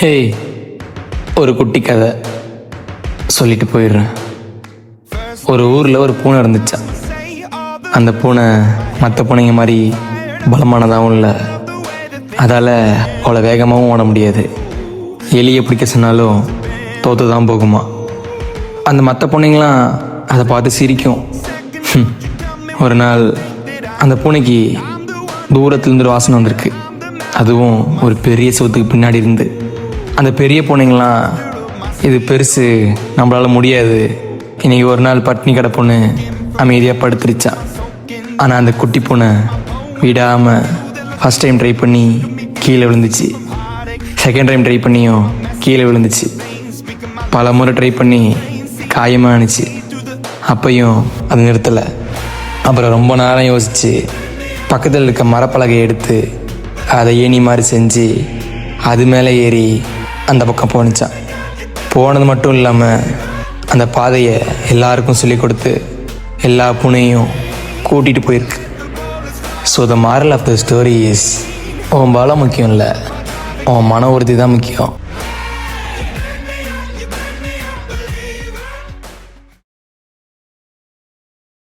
Hey, ஒரு குட்டி கதை சொல்லிட்டு போயிடுறேன். ஒரு ஊரில் ஒரு பூனை இருந்துச்சா. அந்த பூனை மற்ற பூனைங்க மாதிரி பலமானதாகவும் இல்லை, அதால் அவ்வளோ வேகமாகவும் ஓட முடியாது. எலியை பிடிக்க சொன்னாலும் தோற்று தான் போகுமா. அந்த மற்ற பூனைங்களாம் அதை பார்த்து சிரிக்கும். ஒரு நாள் அந்த பூனைக்கு தூரத்துலேருந்து ஒரு வாசனை வந்திருக்கு. அதுவும் ஒரு பெரிய சோத்துக்கு பின்னாடி இருந்து. அந்த பெரிய பூனைங்களாம் இது பெருசு, நம்மளால் முடியாது, இன்றைக்கி ஒரு நாள் பட்னி கிடப்புன்னு அமைதியாக படுத்துருச்சா. ஆனால் அந்த குட்டி பூனை விடாமல் ஃபஸ்ட் டைம் ட்ரை பண்ணி கீழே விழுந்துச்சு. செகண்ட் டைம் ட்ரை பண்ணியும் கீழே விழுந்துச்சு. பல முறை ட்ரை பண்ணி காயமாக ஆணுச்சு. அப்பையும் அது நிறுத்தலை. அப்புறம் ரொம்ப நேரம் யோசித்து பக்கத்தில் இருக்க மரப்பலகையை எடுத்து அதை ஏணி மாதிரி செஞ்சு அது மேலே ஏறி அந்த பக்கம் போணுச்சான். போனது மட்டும் இல்லாமல் அந்த பாதையை எல்லாருக்கும் சொல்லி கொடுத்து எல்லா பூனையும் கூட்டிகிட்டு போயிருக்கு. So the moral of the story is, உன் பலம் முக்கியம் இல்லை, உன் மன உறுதி தான் முக்கியம்.